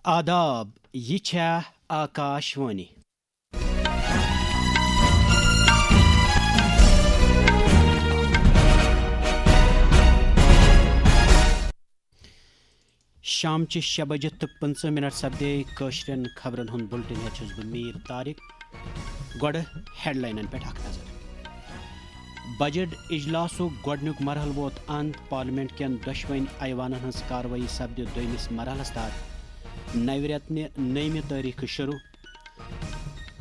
آداب یہ چھا آکاشوانی شام چہ 6 بجے تو 15 منٹ سپدے کشرین خبرن ہند بلٹن چھس بہ میر طارق گوڑ ہیڈ لائنن پہ اخ نظر بجٹ اجلاسک گۄڈنیُک مرحلہ ووت اند پارلیمنٹ کٮ۪ن دۄشوٕنی ایوانن ہٕنٛز کاروٲیی سپدِ دوٚیمِس مرحلس تحت نوِ رٮ۪تنہِ 9 تٲریٖخہٕ شروع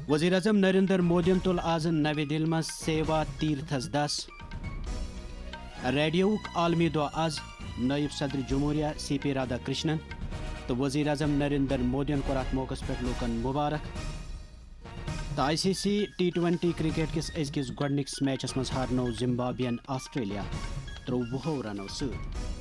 وزیر اعظم نریندر مودین تُل آز نوِ دِلہِ منٛز سیوا تیرتھس دس ریڈیوُک عالمی دۄہ آز نائب صدر جمہوریہ سی پی رادھا کرشنن تو وزیر اعظم نریندر مودین کوٚر اتھ موقعس پٮ۪ٹھ لوٗکن مُبارک تو آئی سی سی T20 کرکٹ کس أزکِس گۄڈنِکِس میچس منٛز ہارنو زمبابوین آسٹریلیا 23 رنو سۭتۍ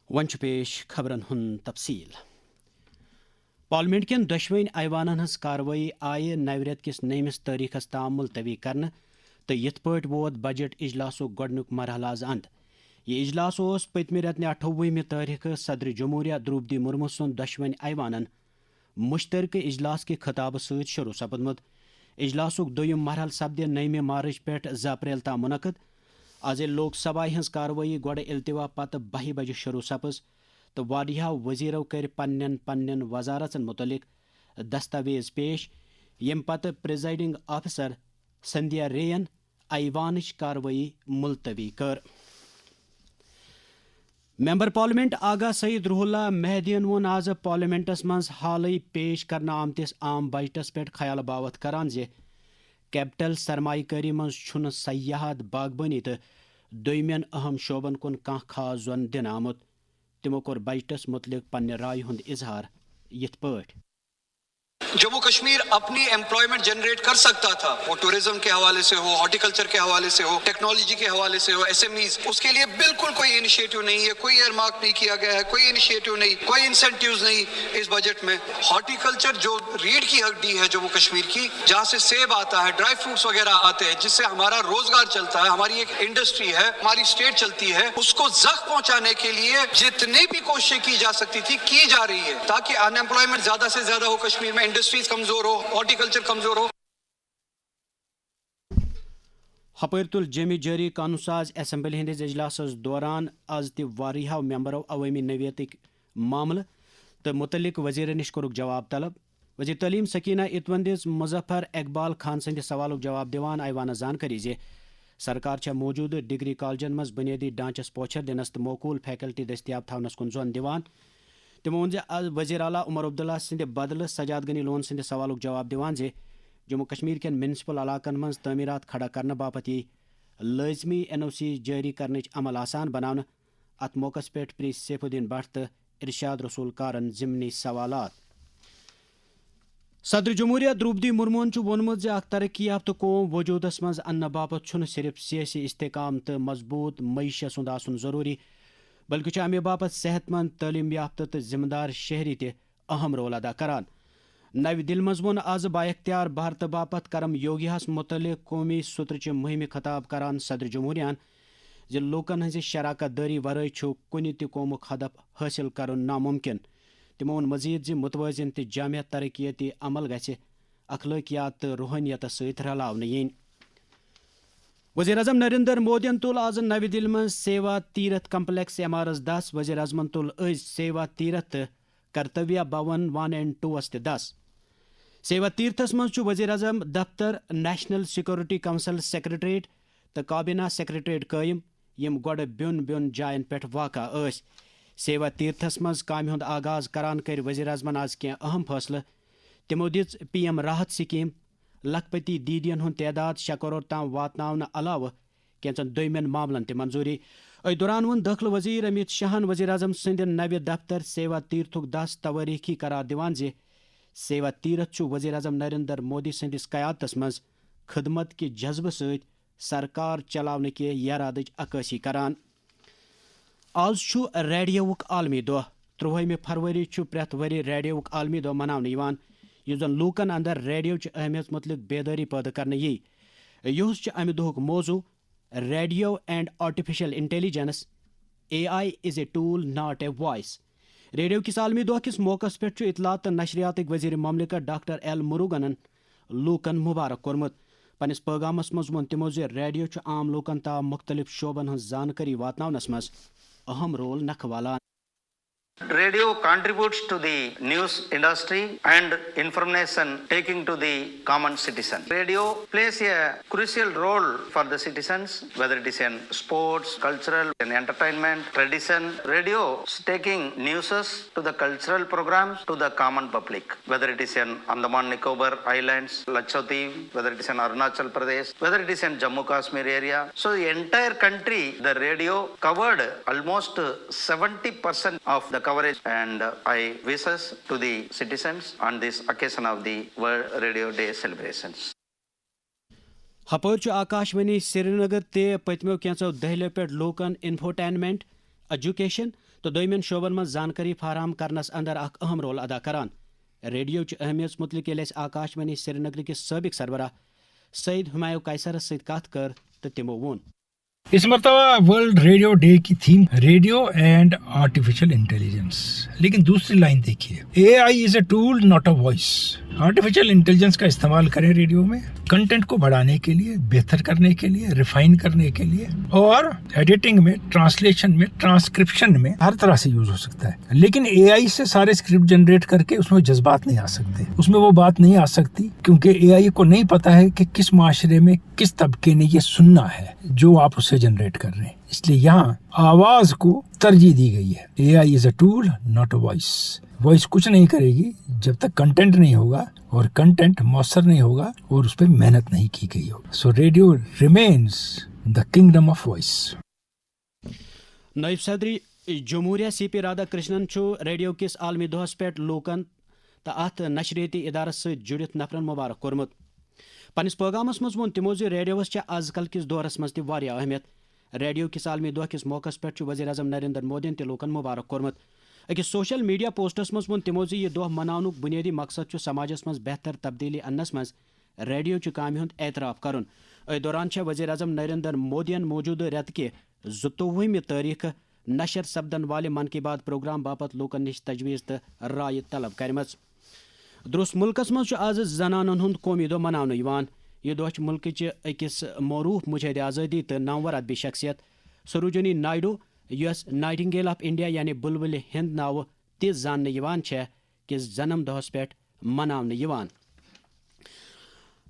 وۄنۍ چھُ پیش خبرن ہُنٛد تفصیل پارلیمنٹ کٮ۪ن دۄشوٕنی ایوانن ہٕنٛز کاروٲیی آیہِ نوِ رٮ۪تہٕ کِس 9 تٲریٖخس تام ملتوی کرنہٕ تہٕ یِتھ پٲٹھۍ ووت بجٹ اجلاسُک گۄڈنیُک مرحلہٕ آز اند یہ اجلاس اوس پٔتمہِ رٮ۪تنہِ 28 تٲریٖخہٕ صدر جمہوریہ درٛوپدی مُرموٗ سُنٛد دۄشوٕنی ایوانن مُشترکہٕ اجلاس کہِ خطابہٕ سۭتۍ شروع سپدمُت اجلاسُک دوٚیُم مرحلہٕ سپدِ 9 مارچ پٮ۪ٹھ 2 اپریل تام منعقد آز ییٚلہِ لوک سبھایہِ ہٕنٛز کاروٲیی گۄڈٕ التوا پتہٕ 12 بجے شروع سپٕز تہٕ واریاہو وزیرو کٔرۍ پننٮ۪ن وزارژن متعلق دستاویز پیش ییٚمہِ پتہٕ پریزائڈنگ آفیسر سندھیا رے ین ایوانٕچ کاروٲیی ملتوی کٔر ممبر پارلیمنٹ آغا سعید روح اللہ مہدیَن ووٚن آز پارلیمنٹس منٛز حالٕے پیش کرنہٕ آمتِس عام بجٹس پٮ۪ٹھ خیال باوت کران زِ کیپٹل سرمایہ کٲری منٛز چھُنہٕ سیاحت باغبٲنی تہٕ دوٚیمٮ۪ن اہم شعبن کُن کانٛہہ خاص زۄن دِنہٕ آمُت تِمو کوٚر بجٹس متعلق پننہِ رائے ہُنٛد اظہار یِتھ پٲٹھۍ جموں کشمیر اپنی ایمپلائمنٹ جنریٹ کر سکتا تھا وہ ٹورزم کے حوالے سے ہو ہارٹیکلچر کے حوالے سے ہو ٹیکنالوجی کے حوالے سے ہو ایس ایم ایز اس کے لیے بالکل کوئی انیشیٹو نہیں ہے کوئی ایئر مارک نہیں کیا گیا ہے کوئی انیشیٹو نہیں کوئی انسینٹیوز نہیں اس بجٹ میں ہارٹیکلچر جو ریڑھ کی ہڈی ہے جموں کشمیر کی جہاں سے سیب آتا ہے ڈرائی فروٹس وغیرہ آتے ہیں جس سے ہمارا روزگار چلتا ہے ہماری ایک انڈسٹری ہے ہماری اسٹیٹ چلتی ہے اس کو زخم پہنچانے کے لیے جتنی بھی کوششیں کی جا سکتی تھی کی جا رہی ہے تاکہ ان ایمپلائمنٹ زیادہ سے زیادہ ہو کشمیر میں انڈسٹریز کمزور ہو ہارٹیکلچر کمزور ہو ہپٲرۍ تُل جیٚمہِ جٲری قانوٗن ساز اسمبلی ہٕنٛدِس اجلاسس دوران آز تہِ واریاہو ممبرو عوٲمی نوعیتٕکۍ معاملہٕ تہٕ مُتعلق وزیرن نِش کوٚرُکھ جواب طلب وزیر تعلیٖم سکینہ اتوان دِژ مظفر اقبال خان سٕنٛدِ سوالُک جواب دِوان ایوانس زانکٲری زِ سرکار چھےٚ موٗجوٗدٕ ڈگری کالجن منٛز بُنیٲدی ڈھانچس پوچھر دِنس تہٕ موقوٗل فیکلٹی دٔستیاب تھاونس کُن زۄن دِوان تِمو ووٚن زِ وزیر اعلیٰ عمر عبداللہ سٕنٛدِ بدلہٕ سجاد غنی لون سٕنٛدِ سوالُک جواب دِوان زِ جموں کشمیر کٮ۪ن میونسپل علاقن منٛز تعمیرات کھڑا کرنہٕ باپتھ یی لٲزمی NOC جٲری کرنٕچ عمل آسان بناونہٕ اتھ موقعس پٮ۪ٹھ پرٛژھۍ سیف الدین بٹ تہٕ ارشاد رسول کارن ضمنی سوالات صدر جمہوریہ درٛوپدی مُرموٗہن چھُ ووٚنمُت زِ اکھ ترقی یافتہٕ قوم وجوٗدس منٛز اننہٕ باپتھ چھُنہٕ صرف سیٲسی استحکام تہٕ مضبوٗط معیشت سُنٛد آسُن ضروٗری بلکہِ چھُ امہِ باپتھ صحت مند تعلیٖم یافتہٕ تہٕ ذمہٕ دار شہری تہِ اہم رول ادا کران نوِ دِلہِ منٛز ووٚن آز با اختیار بھارتہٕ باپتھ کرم یوگیاہس متعلق قومی سترٕچہِ مُہِمہِ خطاب کران صدر جمہوریہن زِ لوٗکن ہٕنٛزِ شراکت دٲری ورٲے چھُ کُنہِ تہِ قومُک ہدف حٲصِل کرُن ناممکن تِمو ووٚن مزید زِ متوازن تہٕ جامع ترقیٲتی عمل گژھِ اخلٲقیات تہٕ روحٲنیتس سۭتۍ رلاونہٕ یِنۍ وزیر اعظم نریندر مودین تُل آز نوِ دِلہِ منٛز سیوا تیرتھ کمپلیکس MRS 10 وزیر اعظمن تُل أزۍ سیوا تیرتھ تہٕ کرتویہ بھون 1 and 2 تہِ دس سیوا تیرتھس منٛز چھُ وزیر اعظم دفتر نیشنل سیکورٹی کونسل سیکرٹریٹ تہٕ کابینہ سیکرٹریٹ قٲیِم یِم گۄڈٕ بیوٚن جاین پٮ۪ٹھ واقع ٲسۍ سیوا تیرتھس منٛز کامہِ ہُنٛد آغاز کران کٔرۍ وزیر اعظمن آز کینٛہہ اہم فٲصلہٕ تِمو دِژ PM راحت سکیٖم لکھپتی دیدین ہُنٛد تعداد 6 کرور تام واتناونہٕ علاوٕ کینٛژن دوٚیمٮ۪ن معاملن تہِ منظوٗری أتھۍ دوران ووٚن دٲخلہٕ وزیر امت شاہن وزیر اعظم سٕنٛدِ نوِ دفتر سیوا تیرتھُک 10 تواریخی قرار دِوان زِ سیوا تیرتھ چھُ وزیر اعظم نریندر مودی سٕنٛدِس قیادتس منٛز خدمت کہِ جذبہٕ سۭتۍ سرکار چلاونہٕ کہِ یرادٕچ عکٲسی کران آز چھُ ریڈیوُک عالمی دۄہ 13 فروری چھُ پرٛٮ۪تھ ؤرۍ ریڈیوُک عالمی دۄہ مناونہٕ یِوان یُس زن لوٗکن اندر ریڈیوچہِ اہمیت متعلق بیدٲری پٲدٕ کرنہٕ یی یہ امہ دہک موضوع radio and artificial intelligence AI is a tool not a voice. Radio کس عالمی دہ کس موقع پہ اطلاعات تو نشریات وزیر مملکت ڈاکٹر ایل مروگنن لوکن مبارک کورمت. پنس پیغامس مز وون تمو ز ریڈیو عام لوکن تام مختلف شعبن ہز زانکاری واتناونس مز اہم رول نکھ والان. Radio contributes to the news industry and information taking to the common citizen. Radio plays a crucial role for the citizens, whether it is in sports, cultural, and entertainment, tradition. Radio is taking news to the cultural programs to the common public, whether it is in Andaman Nicobar Islands, Lakshadweep, whether it is in Arunachal Pradesh, whether it is in Jammu Kashmir area. So the entire country, the radio covered almost 70% of the coverage, and I wishes to the citizens on this occasion of the World Radio Day celebrations. ہپٲرۍ Akashvani سری نگر تہ پتمو کینژو دہلیو پہ لوکن infotainment education تو دویمین شعبن من زانکاری فراہم کرنس اندر اخ اہم رول ادا کران. ریڈیو اہمیت متعلق ییٚلہِ اَسہِ آکاشوانی سری نگر کس سابق سربراہ سعید ہمایوں قیصرس سۭتۍ کتھ کر تو تمو وون اس مرتبہ ورلڈ ریڈیو ڈے کی theme radio and artificial intelligence, لیکن دوسری لائن دیکھیے AI is a tool not a voice. Artificial intelligence کا استعمال کریں ریڈیو میں کنٹینٹ کو بڑھانے کے لیے، بہتر کرنے کے لیے، ریفائن کرنے کے لیے، اور ایڈیٹنگ میں، ٹرانسلیشن میں، ٹرانسکرپشن میں ہر طرح سے یوز ہو سکتا ہے. لیکن AI سے سارے اسکرپٹ جنریٹ کر کے اس میں جذبات نہیں آ سکتے، اس میں وہ بات نہیں آ سکتی، کیونکہ AI کو نہیں پتا ہے کہ کس معاشرے میں کس طبقے نے یہ سننا ہے جو آپ اسے جنریٹ کر رہے ہیں. اس لیے یہاں آواز کو ترجیح دی گئی ہے. AI is a tool not a voice. Voice کچھ نہیں کرے گی جب تک کنٹینٹ نہیں ہوگا، اور کنٹینٹ مؤثر نہیں ہوگا اور اس پہ محنت نہیں کی گئی ہوگی. So radio remains the kingdom of voice. نائب صدر جمہوریہ CP رادھا کرشنن ریڈیو کس عالمی دہس پہ لوکن تو ات نشریتی ادارس ست جڑت نفرن مبارک کورمت. پنس پیغامس مز وون تمو ز ریڈیوس آز کل کس دورس مز تہ واریاہ اہمیت. ریڈیو کس عالمی دہ کس موقع پہ وزیر اعظم نریندر مودی تہ لوکن مبارک کورمت. اکس سوشل میڈیا پوسٹس مز وون تمو ز یہ دہ مناونک بنیادی مقصد سماجس مز بہتر تبدیلی انس مز ریڈیو چہ کامہ ہند اعتراف کرن. ات دوران وزیر اعظم نریندر مودین موجودہ رٮ۪تہٕ کہِ 24 تٲریخ نشر سپدن والہِ من کی بات پروگرام باپت لوکن نش تجویز تو رائے طلب کرمژ. درست ملکس مز آز زنانن ہند قومی دہ مناونہٕ یوان. یہ دہ ملکچ اکس معروف مجاہد آزادی تو نامور ادبی شخصیت سروجنی نائیڈو یس نائٹنگیل آف انڈیا یعنی بلبل ہند ناو تہ زاننہٕ یوان کس جنم دہس پہ مناونہٕ یوان.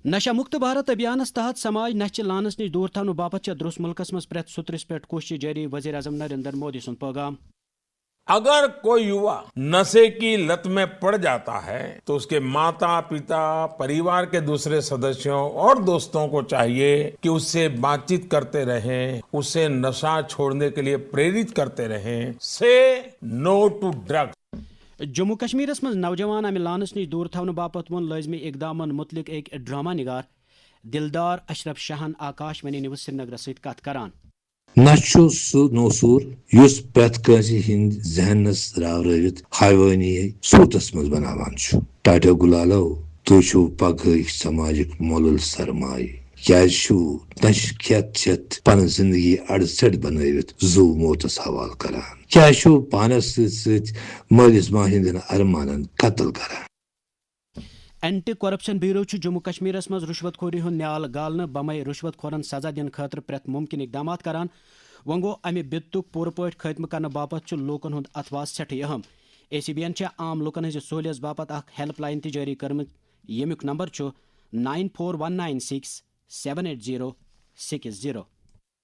نشہ مکت بھارت ابھیانس تحت سماج نشہ لانس نش دور تھونہ باپت درست ملکس مز پریت سترس پہ کوشش جاری. وزیر اعظم نریندر مودی سن پیغام اگر کوئی یوا نشے کی لت میں پڑ جاتا ہے تو اس کے ماتا پتا پریوار کے دوسرے سدسیوں اور دوستوں کو چاہیے کہ اس سے بات چیت کرتے رہیں، اسے نشہ چھوڑنے کے لیے پریرت کرتے رہیں. سے نو ٹو ڈرگ. جموں کشمیر مز نوجوان امہ لانس نش دور تھونہ باپت وون لازمی اقدامن متعلق ایک ڈرامہ نگار دلدار اشرف شاہن آکاشوانی نیوز سری نگر ست کت کران. نہ سہ نوسور یس پرت کنسی ہند ذہنس راوروت حیوانی صورتس مز بناوان ٹاٹا گلالو تھی پگہ سماجک مولل سرمایہ کیازِ نش کھیت چیت پن زندگی اڑسڑ بنوت زو موتس حوالہ کران، کیازِ پانس ست مالس ماجہ ہندین ارمانن قتل کران. Anti corruption bureau Jammu Kashmir مز رشوت خوری ہند نیال گالنے بمے رشوت خورن سزا دن خاطر پریت ممکن اقدامات کران. وۄنۍ گوٚو امہ بدتک پورٕ پٲٹھۍ خٲتمہٕ کرنہٕ باپت لوکن ہند اتواس سٹھے اہم. ACB ین عام لوکن ہز سہولیت باپت اخ ہیلپ لائن تہ جاری کرمژ ییٚمیُک نمبر 9419678060.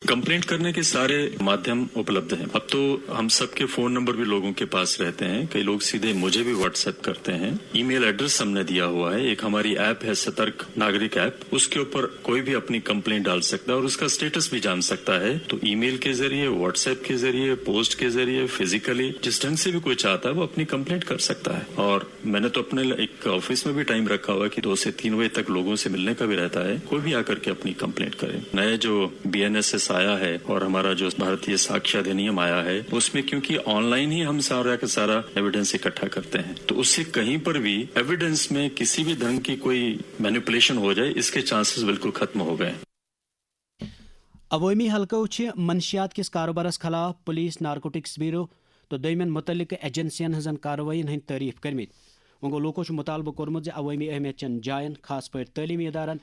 کمپلینٹ کرنے کے سارے مادھیم اپلبدھ ہیں. اب تو ہم سب کے فون نمبر بھی لوگوں کے پاس رہتے ہیں. کئی لوگ سیدھے مجھے بھی واٹس ایپ کرتے ہیں. ای میل ایڈریس ہم نے دیا ہوا ہے. ایک ہماری ایپ ہے سترک ناگرک ایپ، اس کے اوپر کوئی بھی اپنی کمپلینٹ ڈال سکتا ہے اور اس کا اسٹیٹس بھی جان سکتا ہے. تو ای میل کے ذریعے، واٹس ایپ کے ذریعے، پوسٹ کے ذریعے، فزیکلی جس ڈھنگ سے بھی کوئی چاہتا ہے وہ اپنی کمپلینٹ کر سکتا ہے. اور میں نے تو اپنے ایک آفس میں بھی ٹائم رکھا ہوا ہے کہ 2 سے 3 بجے تک لوگوں سے ملنے کا بھی رہتا ہے. کوئی بھی آ کر کے اپنی کمپلینٹ کرے. نئے جو BNSS آیا ہے اور ہمارا جو بھارتیہ ساکشی ادھینیم آیا ہے اس میں کیونکہ آن لائن ہی ہم سارا کا سارا ایویڈنس اکٹھا کرتے ہیں، تو اس سے کہیں پر بھی ایویڈنس میں کسی بھی ڈھنگ کی کوئی مینیپولیشن ہو جائے اس کے چانسز بالکل ختم ہو گئے. عوامی حلقو منشیات کس کاروبارس خلاف پولیس نارکوٹکس بیورو تو دویمن متعلقہ ایجنسین ہزن کاروائین ہند تعریف کرمت. وگو لوکو مطالبہ کورمت عوامی اہمیت چن جائن خاص پہ تعلیمی ادارن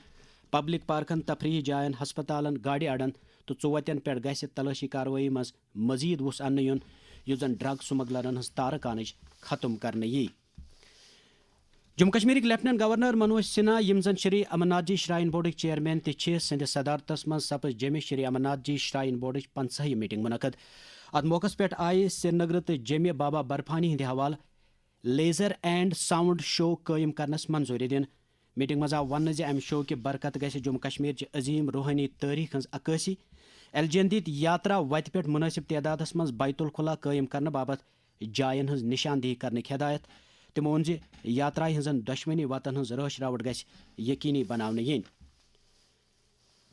پبلک پارکن تفریحی جائن ہسپتالن گاڑی اڈن تو ژوتن پہ گھس تلاشی کاروٲیی مز مزید وس انہ یون یس زن ڈرگ سمگلرن ہز تارہ کانچ ختم کرنے یی. جموں کشمیرک لیفٹنٹ گورنر منوج سنہا یم زن شری امرناتھ جی شرائن بورڈک چیئرمین تہ سندس صدارتس مز سپز جمع شری امرناتھ جی شرائن بورڈچ 50 میٹنگ منعقد. ات موقع پہ آئی سری نگر تو جمع بابا برفانی ہند حوالہ لیزر اینڈ ساؤنڈ شو قائم کرنس منظوری دن. میٹنگ مز آو ون امہ شو کہ برکت گژھِ جموں کشمیر چہ عظیم روحانی تاریخ ہز عکاسی. ایل جی این دت یاترا وتہ پہ مناسب تعدادس مز بیت الخلا قائم کرنے بابت جائن ہز نشاندہی کرنک ہدایت. تمو وون یاترائے ہزن دشونی وتن ہز رٲچھ راوٹ گژھِ یقینی بناونہٕ یِنۍ.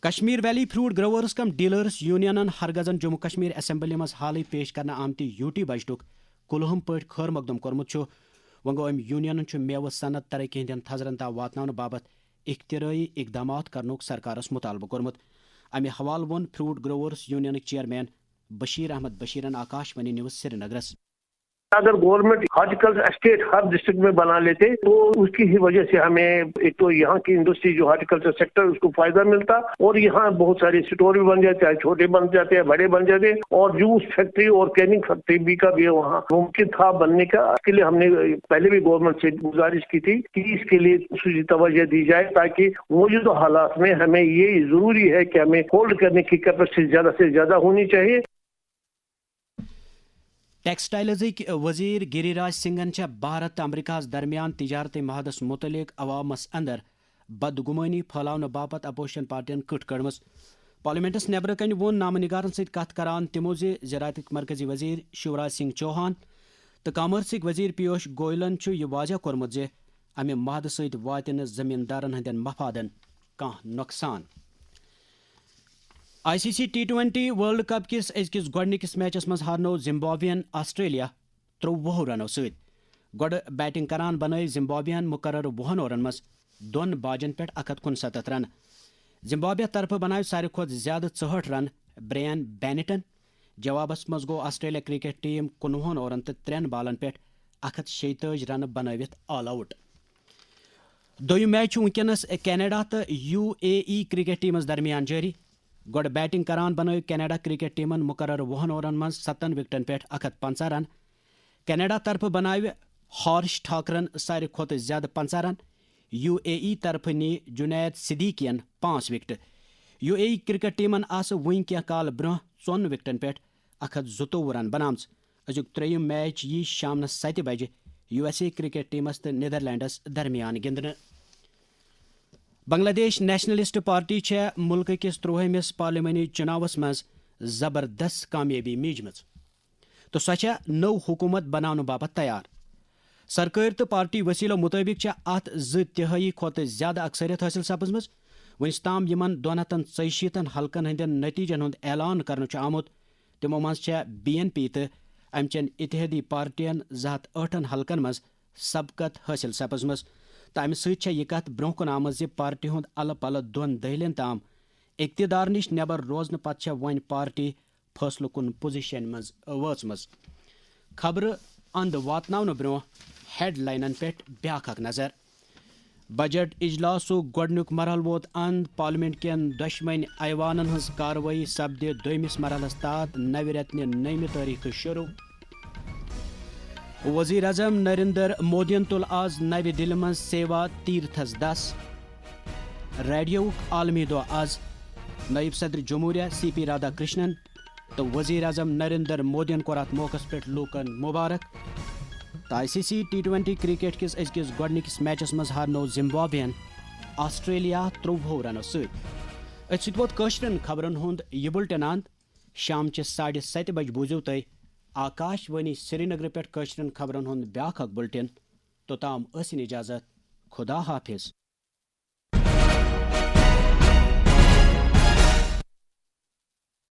کشمیر ویلی فروٹ گروورز کم ڈیلرز یونینن ہرگزن جموں کشمیر اسمبلی مز حالی پیش کرنے آمتی یوٹی بجٹک کلہم پٲٹھۍ خیر مقدم کورمت. وۄنۍ گوٚو امہِ یونینن میوٕ صنعت ترقی ہندین تھزرن تام واتناونہٕ باپت اختراعی اقدامات کرنُک سرکارس مطالبہ کورمت. امہِ حوالہٕ ووٚن فروٹ گروورز یونینٕکۍ چیئرمین بشیر احمد بشیرن آکاشوانی نیوز سری نگرس. اگر گورنمنٹ ہارٹیکلچر اسٹیٹ ہر ڈسٹرکٹ میں بنا لیتے تو اس کی ہی وجہ سے ہمیں ایک تو یہاں کی انڈسٹری جو ہارٹیکلچر سیکٹر اس کو فائدہ ملتا اور یہاں بہت سارے اسٹور بھی بن جاتے ہیں, چھوٹے بن جاتے ہیں, بڑے بن جاتے ہیں, اور جوس فیکٹری اور کیننگ فیکٹری بھی کا بھی وہاں ممکن تھا بننے کا. اس کے لیے ہم نے پہلے بھی گورنمنٹ سے گزارش کی تھی کہ اس کے لیے خصوصی توجہ دی جائے تاکہ موجودہ حالات میں ہمیں یہ ضروری ہے کہ ہمیں ہولڈ کرنے کی کیپیسٹی زیادہ سے زیادہ ہونی چاہیے. ٹیکسٹائلزک وزیر گری راج سنگھن بھارت تو امریکہ درمیان تجارتی معاہدس متعلق عوامس اندر بدگمانی پھیلاؤنہ باپت اپوزیشن پارٹین کٹ کڑم. پارلیمنٹس نیبر کن وون نامہ نگارن ست کت کران تمو زراعتک مرکزی وزیر شیوراج سنگھ چوہان تو کامرسک وزیر پیوش گوئلن یہ واضح کورمت امہ معاہدہ ست واتہ نہ زمیندارن ہندین مفادن کانٛہہ نقصان. آئی سی سی T20 ورلڈ کپ کس ازکس گۄڈنکس میچس مز ہارنو زمبابوین آسٹریلیا 23 رنو ست. گۄڈٕ بیٹنگ کران بنٲے زمبابوین مقرر 20 اورن مز 2 باجن پہ 169 رن. زمبابوے طرف بناو ساروی کھۄتہٕ زیادٕ 64 رن برین بینٹن. جوابس مز گو آسٹریلیا کرکٹ ٹیم 19 اورن تو 3 بالن پہ 146 رن بنٲوِتھ آل آؤٹ. دوٚیِم میچ ونکس کینیڈا تو UAE کرکٹ ٹیمس درمیان جاری. گۄڈٕ بیٹنگ کران بنٲو کینیڈا کرکٹ ٹیمن مقرر 20 اورن مز 7 وکٹن پہ 150 رن. کینیڈا طرف بناو ہارش ٹھاکرن ساروی کھۄتہٕ زیادٕ 50 رن. UAE طرف نی جنید صدیقین 5 وکٹ. UAE کرکٹ ٹیمن ون کینٛہہ کال برونٛہہ 4 وکٹن پہ 122 رن بنامژ. ازیُک ترٛیٚیِم میچ یی شامنس 7 بجے USA کرکٹ ٹیمس تو نیدرلینڈس درمیان گندنہٕ. بنگلہ دیش نیشنلسٹ پارٹی ملک کس 30 پارلیمانی چناوس مز زبردست کامیابی میجمژ تو سو نو حکومت بناونہٕ باپت تیار. سرکار تو پارٹی وسیلو مطابق ات 2 تہائی کھۄتہٕ زیادہ اکثریت حاصل سپزمژ. ونس تام یمن 260 حلقن ہندین نتیجن ہند اعلان کرنہٕ آمت تمو مز BNP تو امچن اتحادی پارٹین 208 حلقن مز سبقت حاصل سپزمژ. تو امہ سۭتۍ یہ کت برونٛہہ کُن آمٕژ پارٹی ہُنٛد الہٕ پلہٕ 2 دہلین تام اقتدار نش نیبر روزنہٕ پتہٕ وۄنۍ پارٹی فٲصلہٕ کُن پوزیشن مز وٲژمٕژ. خبرٕ اند واتناونہٕ برونٛہہ ہیڈ لائنن پہ بیاکھ اکھ نظر. بجٹ اجلاسُک گۄڈنیُک مرحلہٕ ووت اند. پارلیمنٹ کٮ۪ن دۄشوٕنی ایوانن ہٕنٛز کاروٲیی سپدِ 2مِس مرحلس تحت نوِ رٮ۪تنہِ 9 تٲریخہٕ شروع. وزیر اعظم نریندر مودین تُل آز نوِ دِلہِ منٛز سیوا تیرتھس دس. ریڈیوُک عالمی دۄہ آز. نائب صدر جمہوریہ CP رادھا کرشنن تو وزیر اعظم نریندر مودین کوٚر اتھ موقعس پٮ۪ٹھ لوٗکن مُبارک. تو ICC T20 کرکٹ کس ازکس گۄڈنکس میچس مز ہارنو زمبابوین آسٹریلیا 23 رنو سۭتۍ. أتھۍ سۭتۍ ووت کٲشرٮ۪ن خبرن ہُنٛد یہِ بُلٹن اند. شامچہِ 7:30 بجہِ بوٗزِو تُہۍ آکاش وانی سری نگر پٮ۪ٹھ کٲشرٮ۪ن خبرن ہُنٛد بیاکھ اکھ بُلٹن. توٚتام ٲسِن اجازت. خدا حافظ.